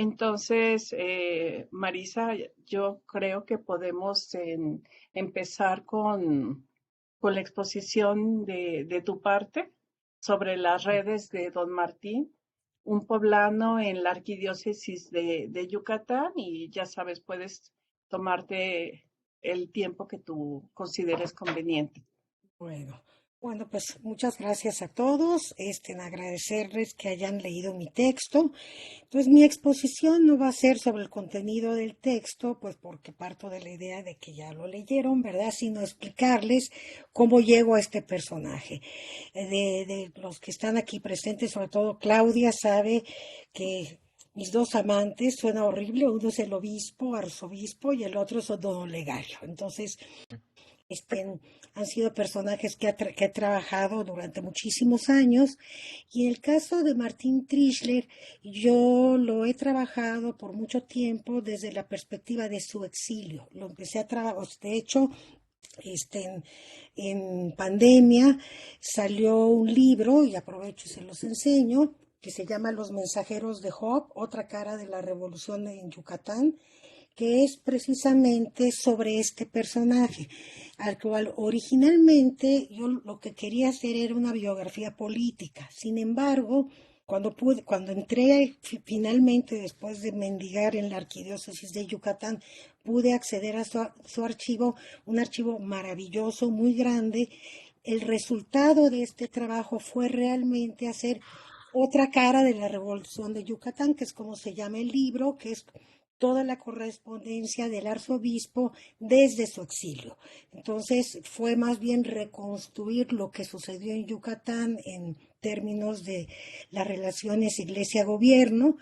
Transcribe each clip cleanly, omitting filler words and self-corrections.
Entonces, Marisa, yo creo que podemos empezar con la exposición de tu parte sobre las redes de Don Martín, un poblano en la arquidiócesis de Yucatán, y ya sabes, puedes tomarte el tiempo que tú consideres conveniente. Bueno, bueno, pues muchas gracias a todos, en agradecerles que hayan leído mi texto. Pues mi exposición no va a ser sobre el contenido del texto, pues porque parto de la idea de que ya lo leyeron, ¿verdad? Sino explicarles cómo llego a este personaje. De los que están aquí presentes, sobre todo Claudia, sabe que mis dos amantes, suena horrible, uno es el obispo, arzobispo, y el otro es don Olegario. Entonces, han sido personajes que he trabajado durante muchísimos años. Y en el caso de Martín Trischler, yo lo he trabajado por mucho tiempo desde la perspectiva de su exilio. Lo empecé a trabajar, de hecho, este, en, en pandemia salió un libro, y aprovecho y se los enseño, que se llama Los Mensajeros de Job, otra cara de la revolución en Yucatán, que es precisamente sobre este personaje, al cual originalmente yo lo que quería hacer era una biografía política. Sin embargo, cuando entré finalmente, después de mendigar en la arquidiócesis de Yucatán, pude acceder a su archivo, un archivo maravilloso, muy grande. El resultado de este trabajo fue realmente hacer otra cara de la revolución de Yucatán, que es como se llama el libro, que es toda la correspondencia del arzobispo desde su exilio. Entonces fue más bien reconstruir lo que sucedió en Yucatán en términos de las relaciones iglesia-gobierno.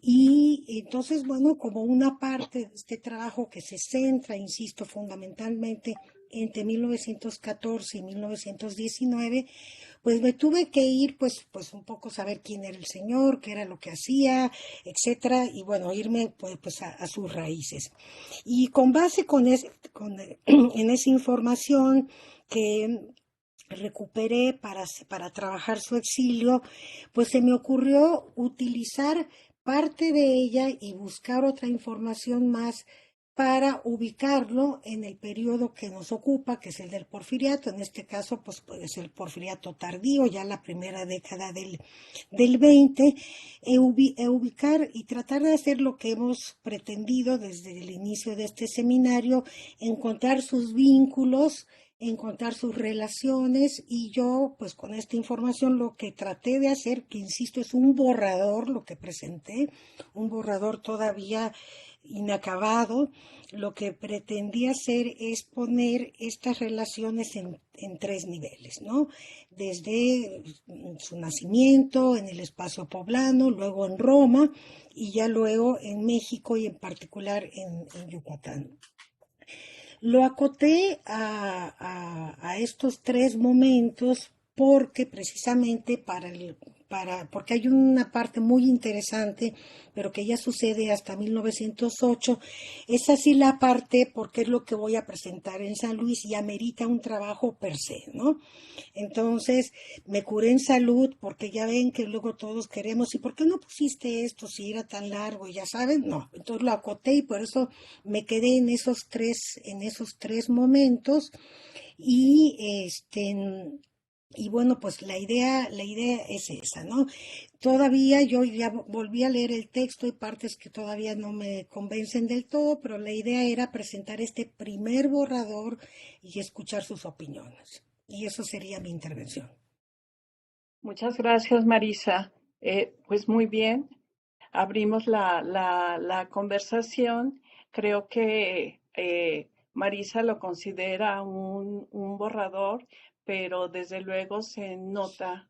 Y entonces, bueno, como una parte de este trabajo que se centra, insisto, fundamentalmente entre 1914 y 1919, pues me tuve que ir, pues un poco saber quién era el señor, qué era lo que hacía, etcétera, y bueno, irme pues a sus raíces. Y con base en esa información que recuperé para trabajar su exilio, pues se me ocurrió utilizar parte de ella y buscar otra información más para ubicarlo en el periodo que nos ocupa, que es el del porfiriato. En este caso, pues puede ser el porfiriato tardío, ya la primera década del 20, ubicar y tratar de hacer lo que hemos pretendido desde el inicio de este seminario, encontrar sus vínculos, encontrar sus relaciones. Y yo, pues con esta información, lo que traté de hacer, que insisto, es un borrador, lo que presenté, un borrador todavía inacabado. Lo que pretendía hacer es poner estas relaciones en tres niveles, ¿no? Desde su nacimiento en el espacio poblano, luego en Roma y ya luego en México y en particular en Yucatán. Lo acoté a estos tres momentos porque precisamente porque hay una parte muy interesante, pero que ya sucede hasta 1908. Es así la parte porque es lo que voy a presentar en San Luis y amerita un trabajo per se, ¿no? Entonces me curé en salud porque ya ven que luego todos queremos, ¿y por qué no pusiste esto si era tan largo? Y ya saben, no. Entonces lo acoté y por eso me quedé en esos tres momentos. Y y bueno, pues la idea es esa, ¿no? Todavía yo ya volví a leer el texto y partes que todavía no me convencen del todo, pero la idea era presentar este primer borrador y escuchar sus opiniones. Y eso sería mi intervención. Muchas gracias, Marisa. Pues muy bien, abrimos la conversación. Creo que Marisa lo considera un borrador, pero desde luego se nota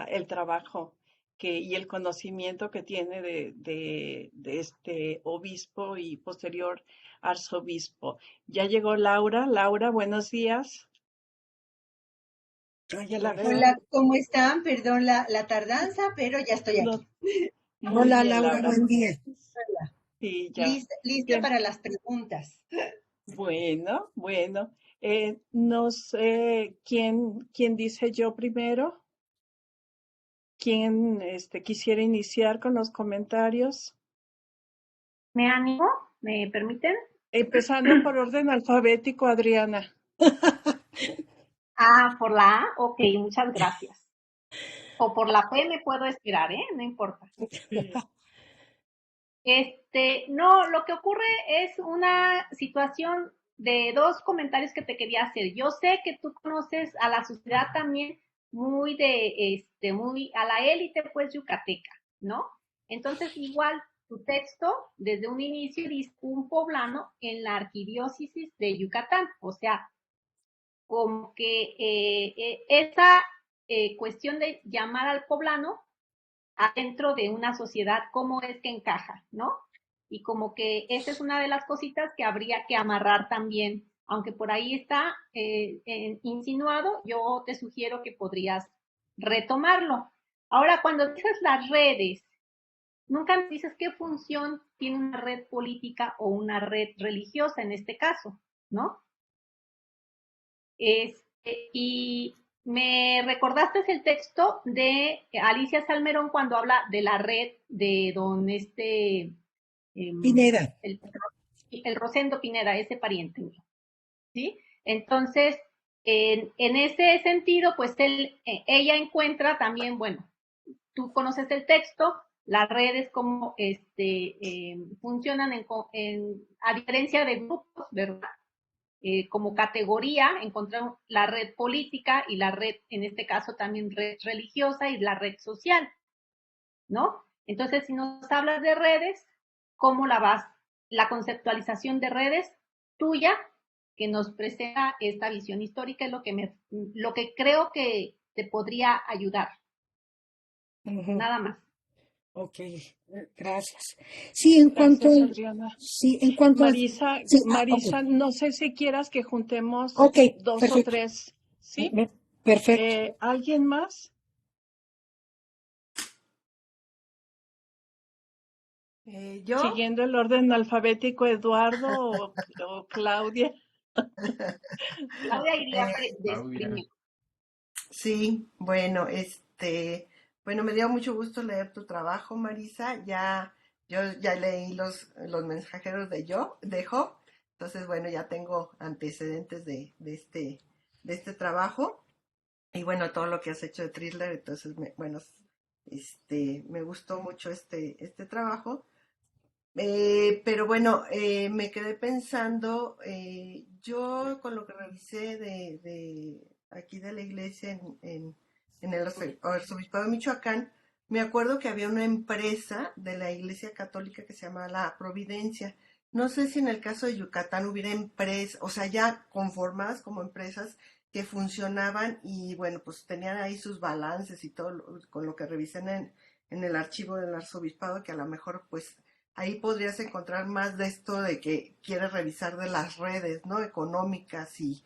el trabajo y el conocimiento que tiene de este obispo y posterior arzobispo. Ya llegó Laura. Laura, buenos días. Ya la veo. Hola, ¿cómo están? Perdón la tardanza, pero ya estoy No, aquí. muy Hola bien, Laura, Laura. buen día. Hola. Sí, ya. Lista Bien. para las preguntas. Bueno, bueno. No sé quién dice yo primero. ¿Quién quisiera iniciar con los comentarios? ¿Me animo? ¿Me permiten? Empezando por orden alfabético, Adriana. Ah, por la A, ok, muchas gracias. O por la P me puedo esperar, ¿eh? No importa. No, lo que ocurre es una situación de dos comentarios que te quería hacer. Yo sé que tú conoces a la sociedad también muy a la élite, pues, yucateca, ¿no? Entonces, igual, tu texto, desde un inicio, dice un poblano en la arquidiócesis de Yucatán. O sea, como que esa cuestión de llamar al poblano adentro de una sociedad, cómo es que encaja, ¿no? Y como que esa es una de las cositas que habría que amarrar también, aunque por ahí está insinuado, yo te sugiero que podrías retomarlo. Ahora, cuando dices las redes, nunca me dices qué función tiene una red política o una red religiosa en este caso, ¿no? Y me recordaste el texto de Alicia Salmerón cuando habla de la red de don Pineda. el Rosendo Pineda, ese pariente mío, ¿sí? Entonces, en ese sentido, pues ella encuentra también, bueno, tú conoces el texto, las redes como funcionan a diferencia de grupos, ¿verdad? Como categoría, encontramos la red política y la red, en este caso también red religiosa y la red social, ¿no? Entonces, si nos hablas de redes, ¿cómo la conceptualización de redes tuya, que nos presenta esta visión histórica, es lo que creo que te podría ayudar. Nada más. Ok, gracias. Sí, en cuanto, Gracias, Adriana. sí, en cuanto a, Marisa, sí, Marisa, ok, no sé si quieras que juntemos ok, dos o perfecto, tres, ¿sí? perfecto. ¿Alguien más? ¿Yo? Siguiendo el orden alfabético, Eduardo o Claudia. Claudia iría Claudia. primero. Sí, bueno, bueno, me dio mucho gusto leer tu trabajo, Marisa. Yo ya leí los mensajeros de Job. Entonces, bueno, ya tengo antecedentes de este trabajo. Y bueno, todo lo que has hecho de Thriller, entonces, bueno, me gustó mucho este trabajo. Pero bueno, me quedé pensando, yo con lo que revisé de aquí de la iglesia en el arzobispado de Michoacán, me acuerdo que había una empresa de la iglesia católica que se llama La Providencia. No sé si en el caso de Yucatán hubiera empresas, o sea, ya conformadas como empresas que funcionaban y bueno, pues tenían ahí sus balances y todo con lo que revisé en el archivo del arzobispado, que a lo mejor pues ahí podrías encontrar más de esto de que quieres revisar de las redes, ¿no? Económicas y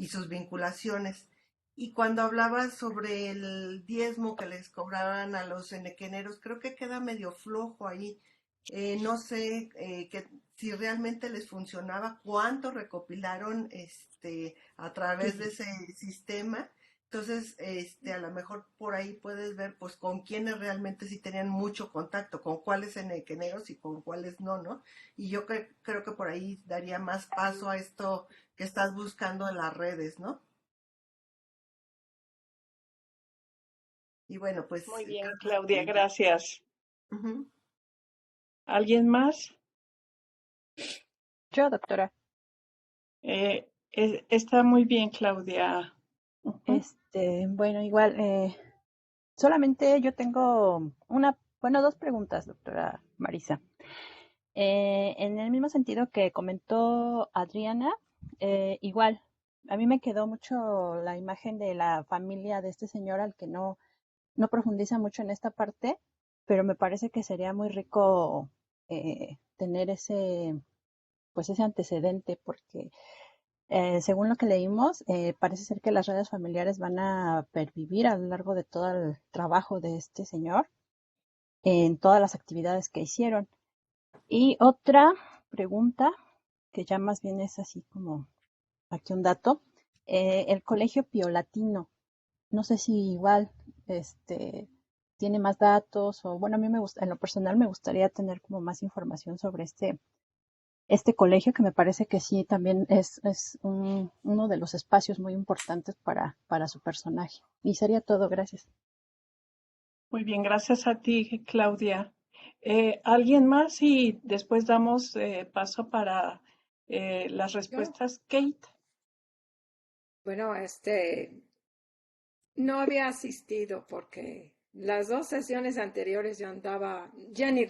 sus vinculaciones. Y cuando hablabas sobre el diezmo que les cobraban a los enequeneros, creo que queda medio flojo ahí. No sé si realmente les funcionaba, cuánto recopilaron a través de ese sistema. Entonces, a lo mejor por ahí puedes ver, pues, con quiénes realmente sí tenían mucho contacto, con cuáles enequeneros y con cuáles no, ¿no? Y yo creo que por ahí daría más paso a esto que estás buscando en las redes, ¿no? Y bueno, pues, Muy bien, creo Claudia, que... gracias. Ujú. ¿Alguien más? Yo, doctora. Está muy bien, Claudia. Ujú. Bueno, igual, solamente yo tengo dos preguntas, doctora Marisa. En el mismo sentido que comentó Adriana, igual, a mí me quedó mucho la imagen de la familia de este señor al que no profundiza mucho en esta parte, pero me parece que sería muy rico tener pues ese antecedente, porque según lo que leímos, parece ser que las redes familiares van a pervivir a lo largo de todo el trabajo de este señor en todas las actividades que hicieron. Y otra pregunta, que ya más bien es así como aquí un dato, el Colegio Pio Latino, no sé si igual, tiene más datos, o bueno, a mí me gusta, en lo personal me gustaría tener como más información sobre este colegio, que me parece que sí también es uno de los espacios muy importantes para su personaje. Y sería todo, gracias. Muy bien, gracias a ti, Claudia. ¿Alguien más? Y después damos paso para las Yo, respuestas. Kate. bueno, no había asistido porque las dos sesiones anteriores yo andaba, ya ni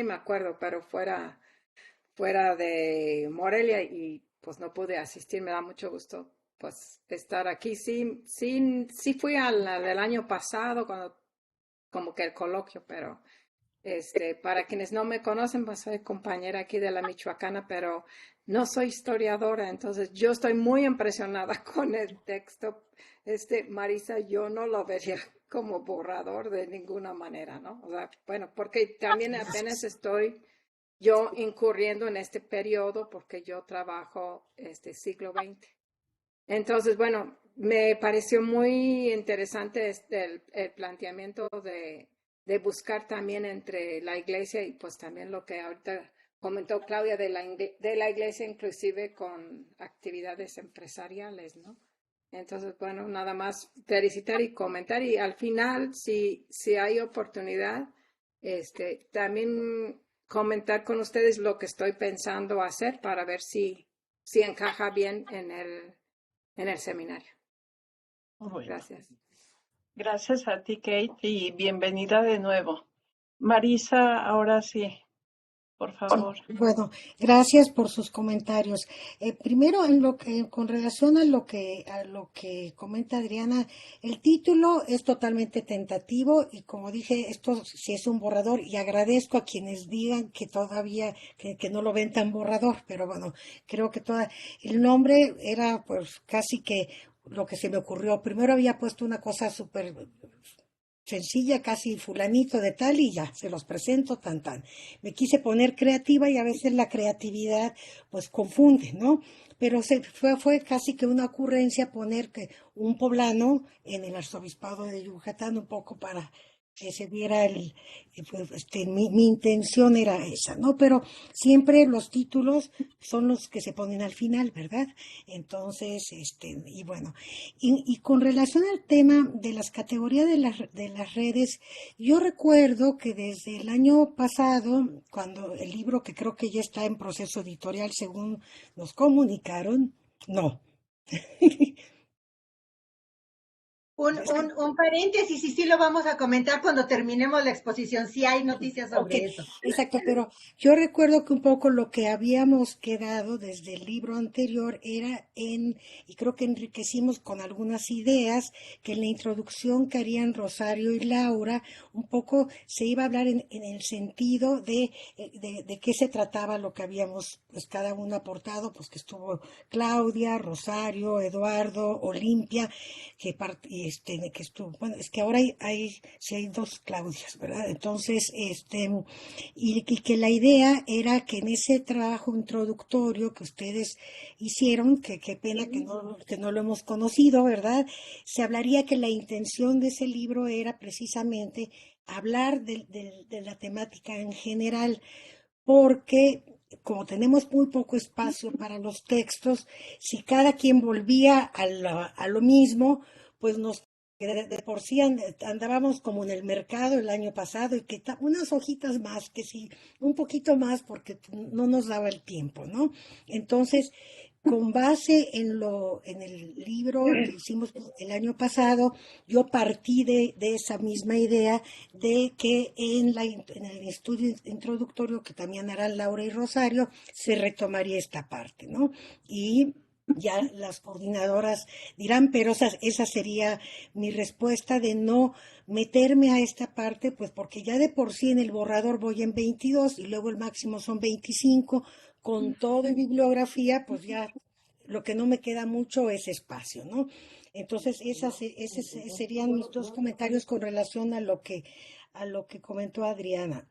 me acuerdo, pero fuera de Morelia y pues no pude asistir. Me da mucho gusto pues estar aquí. Sí fui a la del año pasado cuando como que el coloquio, pero para quienes no me conocen, pues soy compañera aquí de la Michoacana, pero no soy historiadora, entonces yo estoy muy impresionada con el texto. Marisa, yo no lo vería como borrador de ninguna manera, ¿no? O sea, bueno, porque también apenas estoy yo incurriendo en este periodo porque yo trabajo siglo XX. Entonces, bueno, me pareció muy interesante el planteamiento de buscar también entre la iglesia y pues también lo que ahorita comentó Claudia de la iglesia inclusive con actividades empresariales, ¿no? Entonces, bueno, nada más felicitar y comentar y al final, si hay oportunidad, también comentar con ustedes lo que estoy pensando hacer para ver si encaja bien en el seminario. Bueno, Gracias. gracias a ti, Kate, y bienvenida de nuevo. Marisa, ahora sí, por favor. Bueno, gracias por sus comentarios. Primero, con relación a lo que comenta Adriana, el título es totalmente tentativo y como dije, esto sí es un borrador y agradezco a quienes digan que todavía que no lo ven tan borrador, pero bueno, creo que el nombre era pues casi que lo que se me ocurrió. Primero había puesto una cosa súper sencilla, casi fulanito de tal y ya, se los presento tan tan. Me quise poner creativa y a veces la creatividad pues confunde, ¿no? Pero fue casi que una ocurrencia poner que un poblano en el arzobispado de Yucatán un poco para que se viera pues, mi intención era esa, ¿no? Pero siempre los títulos son los que se ponen al final, ¿verdad? Entonces, y bueno, y con relación al tema de las categorías de las redes, yo recuerdo que desde el año pasado, cuando el libro que creo que ya está en proceso editorial, según nos comunicaron, no. Un paréntesis, y sí lo vamos a comentar cuando terminemos la exposición, si hay noticias Ok, sobre eso. exacto, pero yo recuerdo que un poco lo que habíamos quedado desde el libro anterior era y creo que enriquecimos con algunas ideas, que en la introducción que harían Rosario y Laura, un poco se iba a hablar en el sentido de qué se trataba lo que habíamos, pues cada uno aportado, pues que estuvo Claudia, Rosario, Eduardo, Olimpia, que estuvo, bueno, es que ahora sí hay dos Claudias, ¿verdad? Entonces, y que la idea era que en ese trabajo introductorio que ustedes hicieron, que qué pena que no lo hemos conocido, ¿verdad? Se hablaría que la intención de ese libro era precisamente hablar de la temática en general, porque como tenemos muy poco espacio para los textos, si cada quien volvía a lo mismo, pues de por sí andábamos como en el mercado el año pasado y que unas hojitas más, que sí, un poquito más porque no nos daba el tiempo, ¿no? Entonces, con base en el libro que hicimos el año pasado, yo partí de esa misma idea de que en el estudio introductorio que también harán Laura y Rosario, se retomaría esta parte, ¿no? Y ya las coordinadoras dirán, pero esa sería mi respuesta de no meterme a esta parte, pues porque ya de por sí en el borrador voy en 22 y luego el máximo son 25, con todo y bibliografía, pues ya lo que no me queda mucho es espacio, ¿no? Entonces, esos serían mis dos comentarios con relación a lo que comentó Adriana.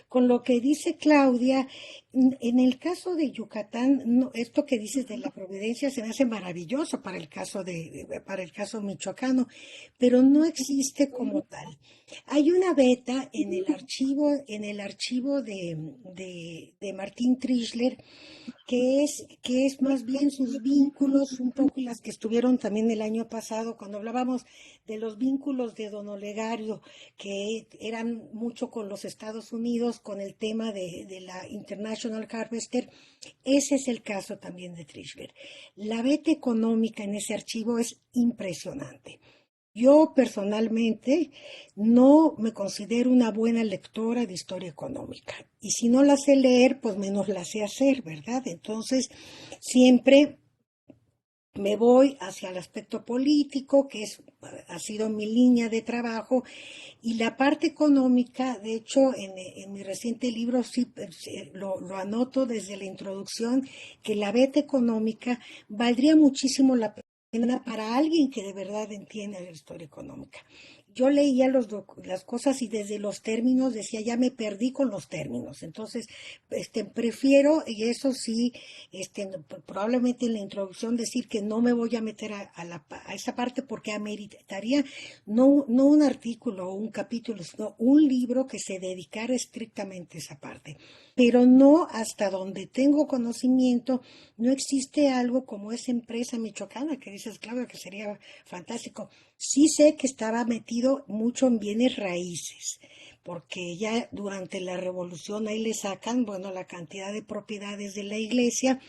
Con lo que dice Claudia, en el caso de Yucatán, esto que dices de la providencia se me hace maravilloso para el caso michoacano, pero no existe como tal. Hay una beta en el archivo de Martín Trischler, que es más bien sus vínculos, un poco las que estuvieron también el año pasado, cuando hablábamos de los vínculos de Don Olegario, que eran mucho con los Estados Unidos, con el tema de la International Harvester. Ese es el caso también de Trischler. La beta económica en ese archivo es impresionante. Yo personalmente no me considero una buena lectora de historia económica. Y si no la sé leer, pues menos la sé hacer, ¿verdad? Entonces, siempre me voy hacia el aspecto político, ha sido mi línea de trabajo, y la parte económica, de hecho, en mi reciente libro sí lo anoto desde la introducción, que la beta económica valdría muchísimo la pena para alguien que de verdad entiende la historia económica. Yo leía las cosas y desde los términos decía, ya me perdí con los términos. Entonces, prefiero, y eso sí, probablemente en la introducción decir que no me voy a meter a esa parte porque ameritaría no un artículo o un capítulo, sino un libro que se dedicara estrictamente a esa parte. Pero no hasta donde tengo conocimiento, no existe algo como esa empresa michoacana que dices, Claudia, que sería fantástico. Sí sé que estaba metido mucho en bienes raíces, porque ya durante la revolución ahí le sacan, bueno, la cantidad de propiedades de la iglesia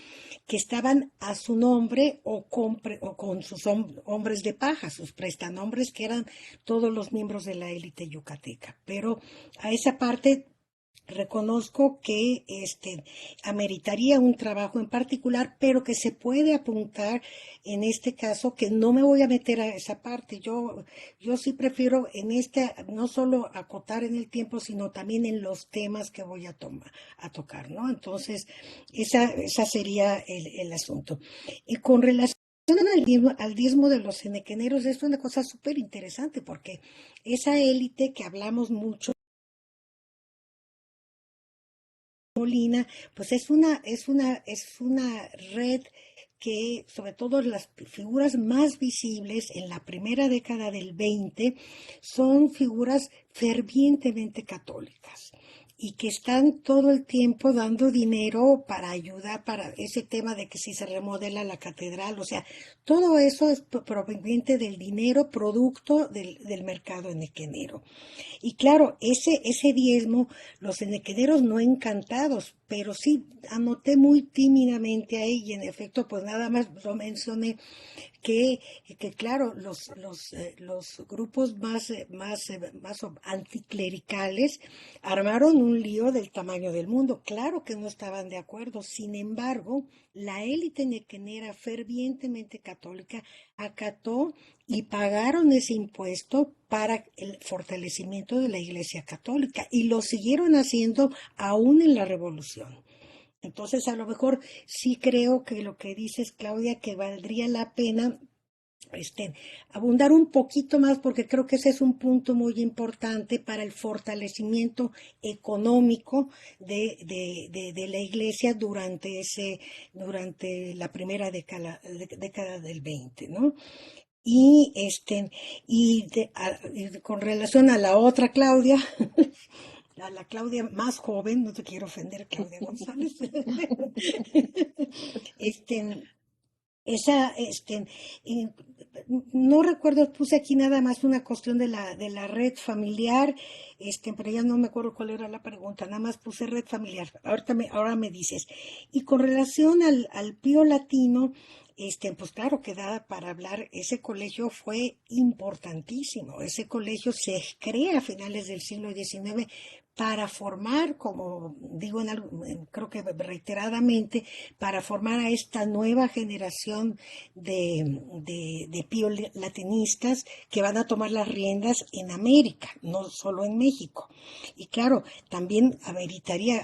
que estaban a su nombre o con sus hombres de paja, sus prestanombres, que eran todos los miembros de la élite yucateca. Pero a esa parte reconozco que ameritaría un trabajo en particular, pero que se puede apuntar en este caso, que no me voy a meter a esa parte. Yo sí prefiero no solo acotar en el tiempo, sino también en los temas que voy a tocar, ¿no? Entonces, esa sería el asunto. Y con relación al diezmo de los enequeneros, es una cosa súper interesante, porque esa élite que hablamos mucho, Molina, pues es una red que, sobre todo las figuras más visibles en la primera década del 20, son figuras fervientemente católicas y que están todo el tiempo dando dinero para ayudar para ese tema de que si se remodela la catedral, o sea, todo eso es proveniente del dinero producto del mercado enequenero. Y claro, ese diezmo, los enequeneros no encantados, pero sí anoté muy tímidamente ahí y en efecto pues nada más lo mencioné que claro, los grupos más anticlericales armaron un lío del tamaño del mundo. Claro que no estaban de acuerdo. Sin embargo, la élite nequenera fervientemente católica acató y pagaron ese impuesto para el fortalecimiento de la Iglesia Católica y lo siguieron haciendo aún en la Revolución. Entonces, a lo mejor sí creo que lo que dices, Claudia, que valdría la pena abundar un poquito más, porque creo que ese es un punto muy importante para el fortalecimiento económico de la Iglesia durante la primera década del 20, ¿no? Y con relación a la otra Claudia, a la Claudia más joven, no te quiero ofender, Claudia González, esa, no recuerdo, puse aquí nada más una cuestión de la red familiar, pero ya no me acuerdo cuál era la pregunta, nada más puse red familiar, ahora me dices. Y con relación al Pío Latino, pues claro que da para hablar, ese colegio fue importantísimo, ese colegio se crea a finales del siglo XIX para formar, como digo creo que reiteradamente, para formar a esta nueva generación de pío latinistas que van a tomar las riendas en América, no solo en México. Y claro, también ameritaría,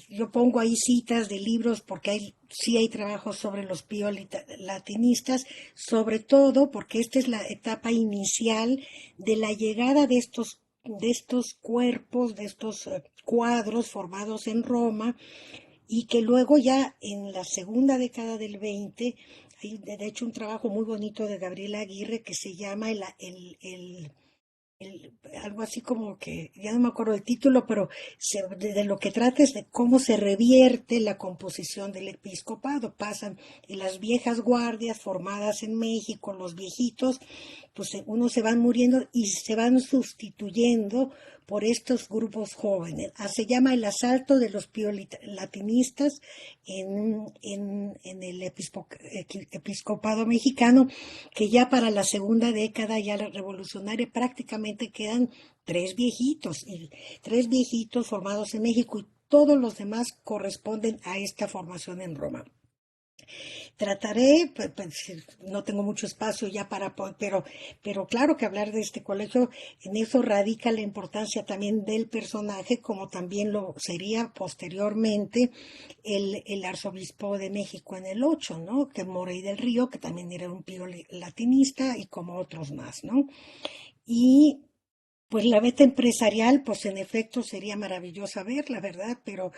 yo pongo ahí citas de libros porque sí hay trabajos sobre los pío latinistas, sobre todo porque esta es la etapa inicial de la llegada de estos cuerpos, de estos cuadros formados en Roma, y que luego ya en la segunda década del 20 hay de hecho un trabajo muy bonito de Gabriela Aguirre que se llama algo así como que, ya no me acuerdo el título, pero de lo que trata es de cómo se revierte la composición del episcopado. Pasan en las viejas guardias formadas en México, los viejitos, pues unos se van muriendo y se van sustituyendo por estos grupos jóvenes. Se llama el asalto de los piolatinistas en el episcopado mexicano, que ya para la segunda década, ya la revolucionaria, prácticamente quedan tres viejitos formados en México y todos los demás corresponden a esta formación en Roma. Trataré, no tengo mucho espacio ya pero claro que hablar de este colegio, en eso radica la importancia también del personaje, como también lo sería posteriormente el arzobispo de México en el 8, ¿no? Que Morey del Río, que también era un pío latinista, y como otros más, ¿no? Y pues la beta empresarial, pues en efecto sería maravillosa verla, ¿verdad? Pero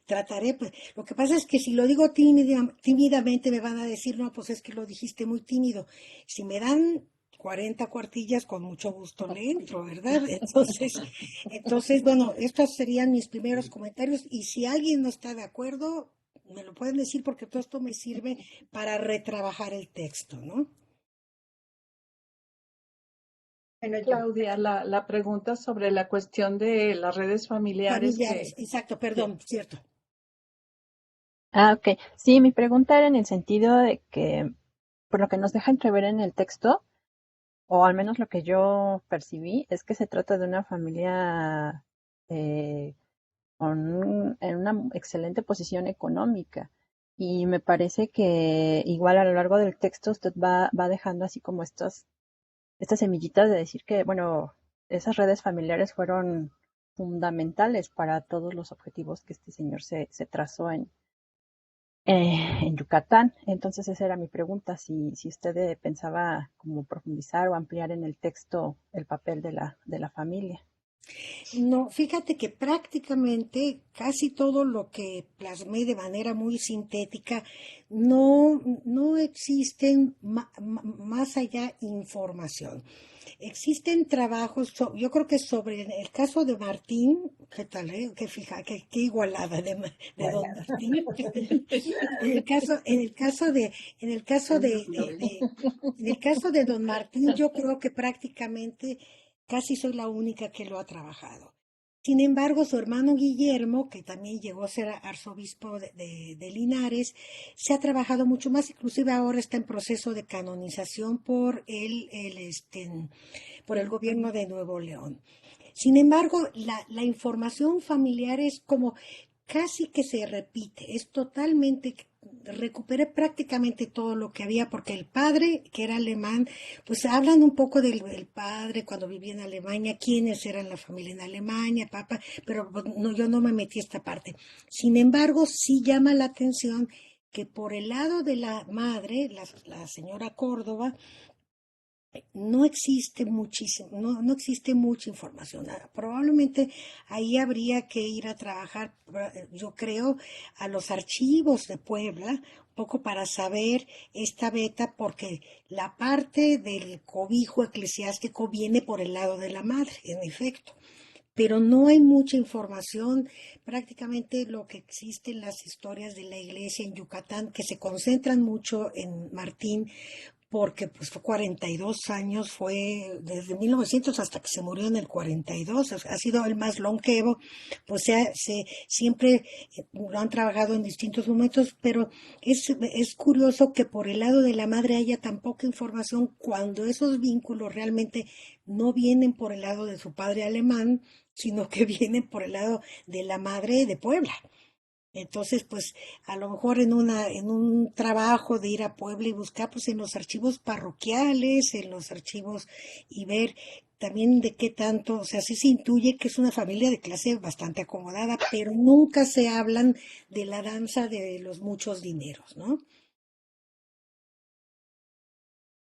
trataré, pues, lo que pasa es que si lo digo tímidamente me van a decir, no, pues es que lo dijiste muy tímido. Si me dan 40 cuartillas, con mucho gusto le entro, ¿verdad? Entonces, bueno, estos serían mis primeros comentarios, y si alguien no está de acuerdo, me lo pueden decir, porque todo esto me sirve para retrabajar el texto, ¿no? Bueno, Claudia, la pregunta sobre la cuestión de las redes familiares Exacto, perdón, cierto. Ok. Sí, mi pregunta era en el sentido de que, por lo que nos deja entrever en el texto, o al menos lo que yo percibí, es que se trata de una familia en una excelente posición económica. Y me parece que igual a lo largo del texto usted va dejando así como estas semillitas de decir que, bueno, esas redes familiares fueron fundamentales para todos los objetivos que este señor se trazó en Yucatán. Entonces esa era mi pregunta, si usted pensaba como profundizar o ampliar en el texto el papel de la familia. No, fíjate que prácticamente casi todo lo que plasmé de manera muy sintética, no existen más allá información. Existen trabajos, yo creo que sobre el caso de Martín, ¿qué tal, qué igualada de don Martín? En el caso de don Martín, yo creo que prácticamente casi soy la única que lo ha trabajado. Sin embargo, su hermano Guillermo, que también llegó a ser arzobispo de Linares, se ha trabajado mucho más, inclusive ahora está en proceso de canonización por por el gobierno de Nuevo León. Sin embargo, la información familiar es como casi que se repite, es totalmente, recuperé prácticamente todo lo que había, porque el padre, que era alemán, pues hablan un poco del padre cuando vivía en Alemania, quiénes eran la familia en Alemania, papá, pero no, yo no me metí a esta parte. Sin embargo, sí llama la atención que por el lado de la madre, la señora Córdoba, no existe no existe mucha información. Probablemente ahí habría que ir a trabajar, yo creo, a los archivos de Puebla, un poco para saber esta beta, porque la parte del cobijo eclesiástico viene por el lado de la madre, en efecto. Pero no hay mucha información, prácticamente lo que existe en las historias de la iglesia en Yucatán, que se concentran mucho en Martín, porque pues fue 42 años, fue desde 1900 hasta que se murió en el 42, ha sido el más longevo, pues siempre lo han trabajado en distintos momentos, pero es curioso que por el lado de la madre haya tan poca información, cuando esos vínculos realmente no vienen por el lado de su padre alemán, sino que vienen por el lado de la madre de Puebla. Entonces, pues, a lo mejor en un trabajo de ir a Puebla y buscar, pues, en los archivos parroquiales, en los archivos, y ver también de qué tanto, o sea, sí se intuye que es una familia de clase bastante acomodada, pero nunca se hablan de la danza de los muchos dineros, ¿no?